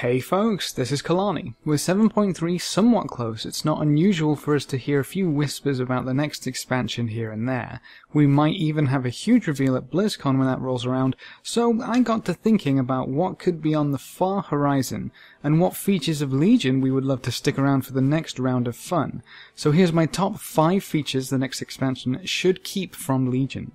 Hey folks, this is Kelani. With 7.3 somewhat close, it's not unusual for us to hear a few whispers about the next expansion here and there. We might even have a huge reveal at BlizzCon when that rolls around, so I got to thinking about what could be on the far horizon, and what features of Legion we would love to stick around for the next round of fun. So here's my top 5 features the next expansion should keep from Legion.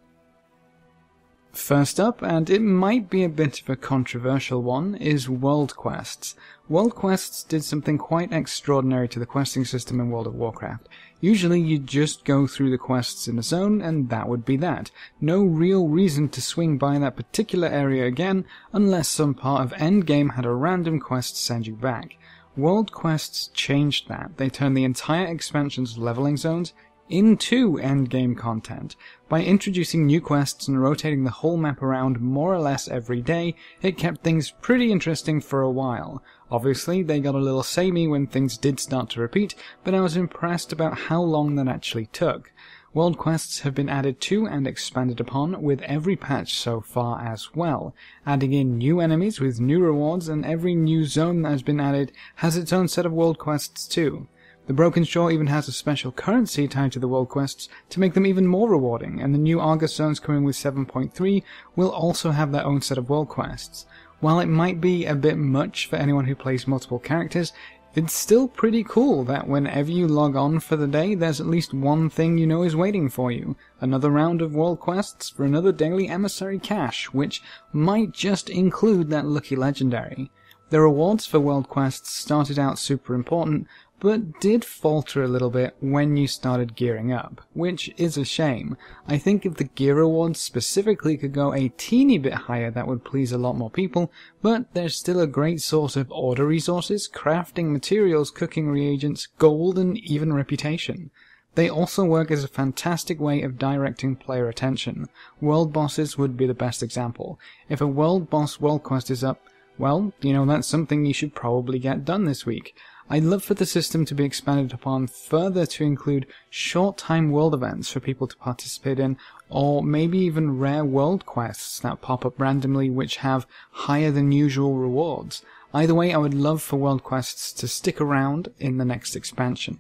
First up, and it might be a bit of a controversial one, is World Quests. World Quests did something quite extraordinary to the questing system in World of Warcraft. Usually you just go through the quests in a zone and that would be that. No real reason to swing by that particular area again unless some part of endgame had a random quest send you back. World Quests changed that. They turned the entire expansion's leveling zones into endgame content. By introducing new quests and rotating the whole map around more or less every day, it kept things pretty interesting for a while. Obviously, they got a little samey when things did start to repeat, but I was impressed about how long that actually took. World quests have been added to and expanded upon with every patch so far as well, adding in new enemies with new rewards, and every new zone that has been added has its own set of world quests too. The Broken Shore even has a special currency tied to the world quests to make them even more rewarding, and the new Argus zones coming with 7.3 will also have their own set of world quests. While it might be a bit much for anyone who plays multiple characters, it's still pretty cool that whenever you log on for the day, there's at least one thing you know is waiting for you. Another round of world quests for another daily emissary cache, which might just include that lucky legendary. The rewards for world quests started out super important, but did falter a little bit when you started gearing up, which is a shame. I think if the gear rewards specifically could go a teeny bit higher, that would please a lot more people, but there's still a great source of order resources, crafting materials, cooking reagents, gold, and even reputation. They also work as a fantastic way of directing player attention. World bosses would be the best example. If a world boss world quest is up, well, that's something you should probably get done this week. I'd love for the system to be expanded upon further to include short-time world events for people to participate in, or maybe even rare world quests that pop up randomly which have higher than usual rewards. Either way, I would love for world quests to stick around in the next expansion.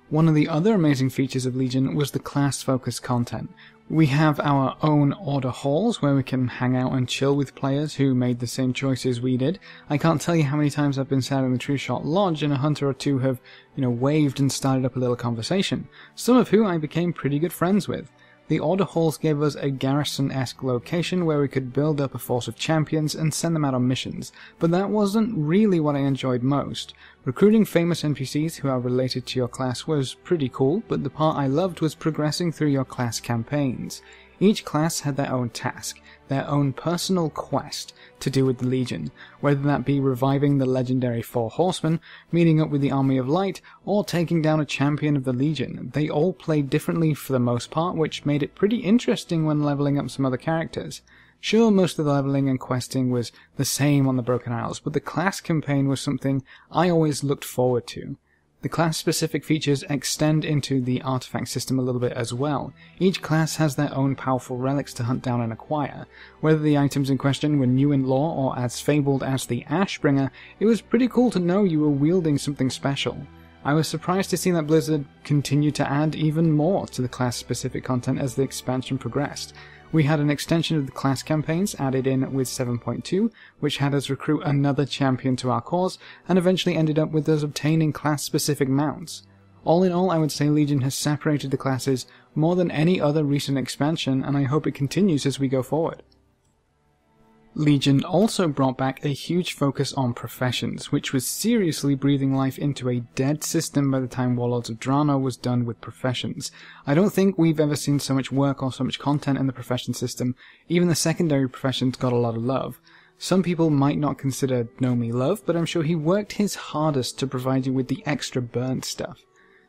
One of the other amazing features of Legion was the class-focused content. We have our own order halls where we can hang out and chill with players who made the same choices we did. I can't tell you how many times I've been sat in the True Shot Lodge and a hunter or two have, waved and started up a little conversation, some of who I became pretty good friends with. The order halls gave us a garrison-esque location where we could build up a force of champions and send them out on missions, but that wasn't really what I enjoyed most. Recruiting famous NPCs who are related to your class was pretty cool, but the part I loved was progressing through your class campaigns. Each class had their own task, their own personal quest to do with the Legion, whether that be reviving the legendary 4 Horsemen, meeting up with the Army of Light, or taking down a champion of the Legion. They all played differently for the most part, which made it pretty interesting when leveling up some other characters. Sure, most of the leveling and questing was the same on the Broken Isles, but the class campaign was something I always looked forward to. The class-specific features extend into the artifact system a little bit as well. Each class has their own powerful relics to hunt down and acquire. Whether the items in question were new in lore or as fabled as the Ashbringer, it was pretty cool to know you were wielding something special. I was surprised to see that Blizzard continued to add even more to the class-specific content as the expansion progressed. We had an extension of the class campaigns added in with 7.2, which had us recruit another champion to our cause, and eventually ended up with us obtaining class-specific mounts. All in all, I would say Legion has separated the classes more than any other recent expansion, and I hope it continues as we go forward. Legion also brought back a huge focus on professions, which was seriously breathing life into a dead system by the time Warlords of Draenor was done with professions. I don't think we've ever seen so much work or so much content in the profession system. Even the secondary professions got a lot of love. Some people might not consider Nomi love, but I'm sure he worked his hardest to provide you with the extra burnt stuff.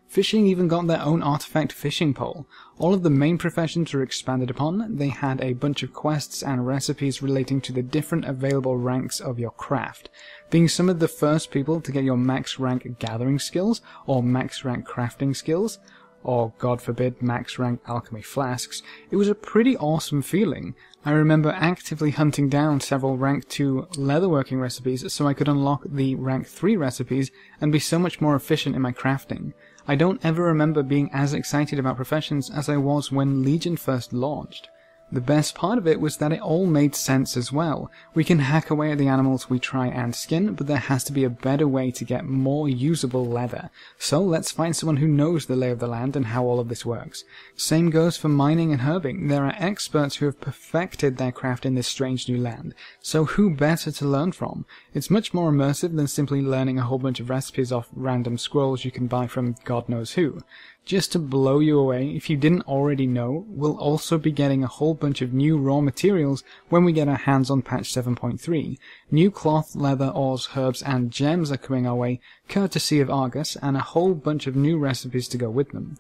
Fishing even got their own artifact fishing pole. All of the main professions were expanded upon. They had a bunch of quests and recipes relating to the different available ranks of your craft. Being some of the first people to get your max rank gathering skills or max rank crafting skills, or god forbid max rank alchemy flasks, it was a pretty awesome feeling. I remember actively hunting down several rank 2 leatherworking recipes so I could unlock the rank 3 recipes and be so much more efficient in my crafting. I don't ever remember being as excited about professions as I was when Legion first launched. The best part of it was that it all made sense as well. We can hack away at the animals we try and skin, but there has to be a better way to get more usable leather. So let's find someone who knows the lay of the land and how all of this works. Same goes for mining and herbing. There are experts who have perfected their craft in this strange new land. So who better to learn from? It's much more immersive than simply learning a whole bunch of recipes off random scrolls you can buy from God knows who. Just to blow you away, if you didn't already know, we'll also be getting a whole bunch of new raw materials when we get our hands on patch 7.3. New cloth, leather, ores, herbs, and gems are coming our way, courtesy of Argus, and a whole bunch of new recipes to go with them.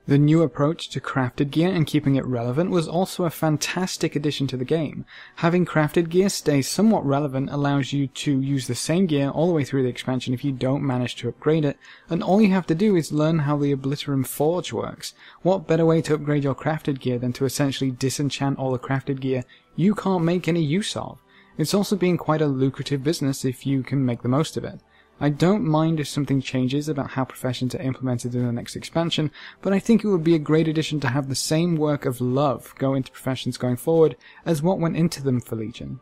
The new approach to crafted gear and keeping it relevant was also a fantastic addition to the game. Having crafted gear stay somewhat relevant allows you to use the same gear all the way through the expansion if you don't manage to upgrade it, and all you have to do is learn how the Obliterum Forge works. What better way to upgrade your crafted gear than to essentially disenchant all the crafted gear you can't make any use of? It's also been quite a lucrative business if you can make the most of it. I don't mind if something changes about how professions are implemented in the next expansion, but I think it would be a great addition to have the same work of love go into professions going forward as what went into them for Legion.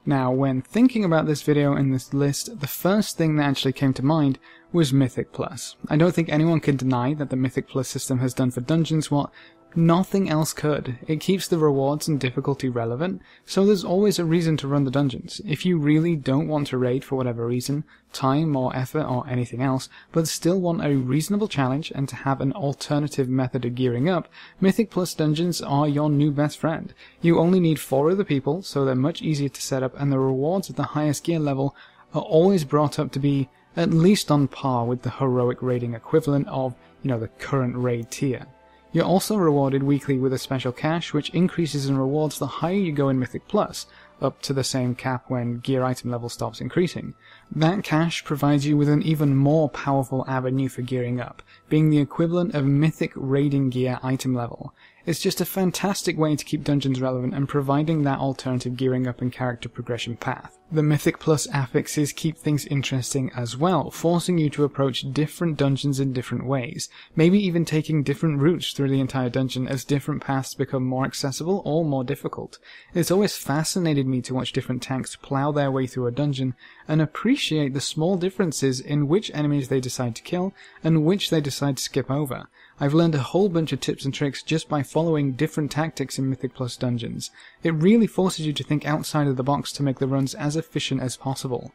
Now, when thinking about this video and this list, the first thing that actually came to mind was Mythic Plus. I don't think anyone can deny that the Mythic Plus system has done for dungeons what nothing else could. It keeps the rewards and difficulty relevant, so there's always a reason to run the dungeons. If you really don't want to raid for whatever reason, time or effort or anything else, but still want a reasonable challenge and to have an alternative method of gearing up, Mythic Plus dungeons are your new best friend. You only need 4 other people, so they're much easier to set up, and the rewards at the highest gear level are always brought up to be at least on par with the heroic raiding equivalent of, the current raid tier. You're also rewarded weekly with a special cache which increases in rewards the higher you go in Mythic Plus, up to the same cap when gear item level stops increasing. That cache provides you with an even more powerful avenue for gearing up, being the equivalent of Mythic raiding gear item level. It's just a fantastic way to keep dungeons relevant and providing that alternative gearing up and character progression path. The Mythic Plus affixes keep things interesting as well, forcing you to approach different dungeons in different ways, maybe even taking different routes through the entire dungeon as different paths become more accessible or more difficult. It's always fascinated me to watch different tanks plow their way through a dungeon and appreciate the small differences in which enemies they decide to kill and which they decide to skip over. I've learned a whole bunch of tips and tricks just by following different tactics in Mythic Plus dungeons. It really forces you to think outside of the box to make the runs as efficient as possible.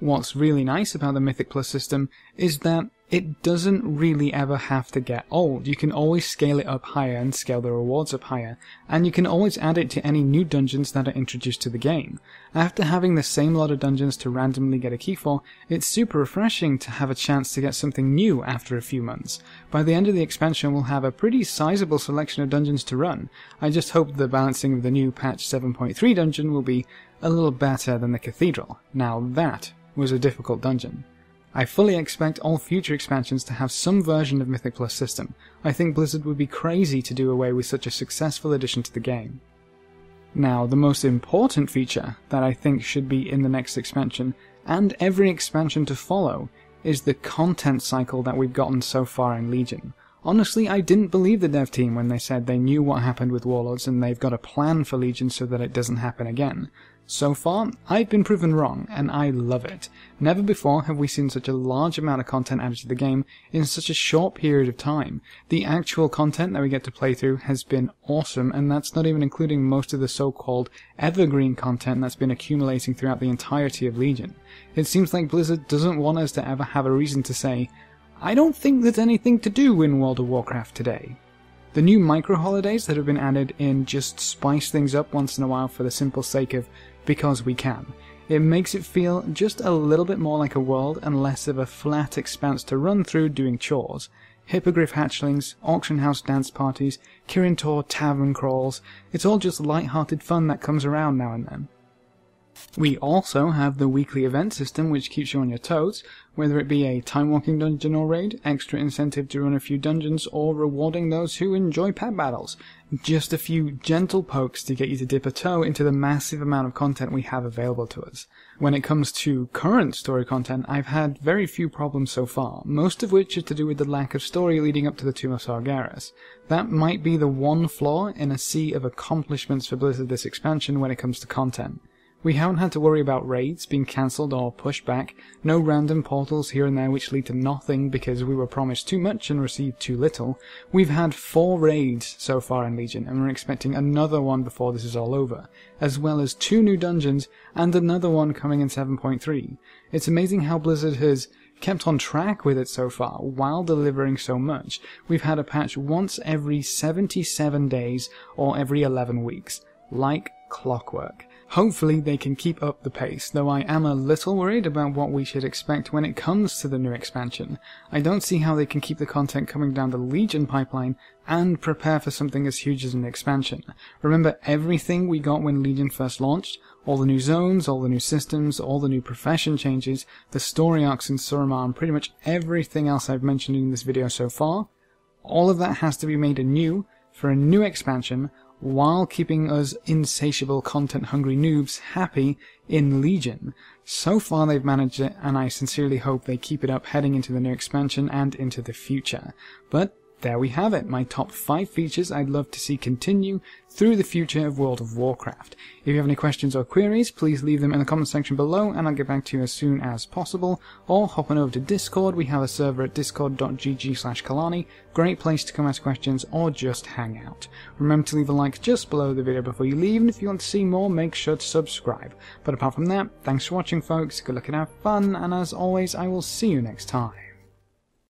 What's really nice about the Mythic Plus system is that it doesn't really ever have to get old. You can always scale it up higher and scale the rewards up higher, and you can always add it to any new dungeons that are introduced to the game. After having the same lot of dungeons to randomly get a key for, it's super refreshing to have a chance to get something new after a few months. By the end of the expansion we'll have a pretty sizable selection of dungeons to run. I just hope the balancing of the new patch 7.3 dungeon will be a little better than the Cathedral. Now that was a difficult dungeon. I fully expect all future expansions to have some version of Mythic Plus system. I think Blizzard would be crazy to do away with such a successful addition to the game. Now, the most important feature that I think should be in the next expansion, and every expansion to follow, is the content cycle that we've gotten so far in Legion. Honestly, I didn't believe the dev team when they said they knew what happened with Warlords and they've got a plan for Legion so that it doesn't happen again. So far, I've been proven wrong, and I love it. Never before have we seen such a large amount of content added to the game in such a short period of time. The actual content that we get to play through has been awesome, and that's not even including most of the so-called evergreen content that's been accumulating throughout the entirety of Legion. It seems like Blizzard doesn't want us to ever have a reason to say, I don't think there's anything to do in World of Warcraft today. The new micro-holidays that have been added in just spice things up once in a while for the simple sake of because we can. It makes it feel just a little bit more like a world and less of a flat expanse to run through doing chores. Hippogriff hatchlings, auction house dance parties, Kirin Tor tavern crawls, it's all just light-hearted fun that comes around now and then. We also have the weekly event system, which keeps you on your toes, whether it be a time-walking dungeon or raid, extra incentive to run a few dungeons, or rewarding those who enjoy pet battles. Just a few gentle pokes to get you to dip a toe into the massive amount of content we have available to us. When it comes to current story content, I've had very few problems so far, most of which is to do with the lack of story leading up to the Tomb of Sargeras. That might be the one flaw in a sea of accomplishments for Blizzard this expansion when it comes to content. We haven't had to worry about raids being cancelled or pushed back, no random portals here and there which lead to nothing because we were promised too much and received too little. We've had 4 raids so far in Legion, and we're expecting another one before this is all over, as well as 2 new dungeons and another one coming in 7.3. It's amazing how Blizzard has kept on track with it so far while delivering so much. We've had a patch once every 77 days or every 11 weeks, like clockwork. Hopefully they can keep up the pace, though I am a little worried about what we should expect when it comes to the new expansion. I don't see how they can keep the content coming down the Legion pipeline and prepare for something as huge as an expansion. Remember everything we got when Legion first launched? All the new zones, all the new systems, all the new profession changes, the story arcs in Suramar, and pretty much everything else I've mentioned in this video so far? All of that has to be made anew for a new expansion, while keeping us insatiable content-hungry noobs happy in Legion. So far they've managed it, and I sincerely hope they keep it up heading into the new expansion and into the future. But there we have it, my top 5 features I'd love to see continue through the future of World of Warcraft. If you have any questions or queries, please leave them in the comment section below and I'll get back to you as soon as possible, or hop on over to Discord. We have a server at discord.gg/Kelani, great place to come ask questions or just hang out. Remember to leave a like just below the video before you leave, and if you want to see more, make sure to subscribe. But apart from that, thanks for watching folks, good luck and have fun, and as always I will see you next time.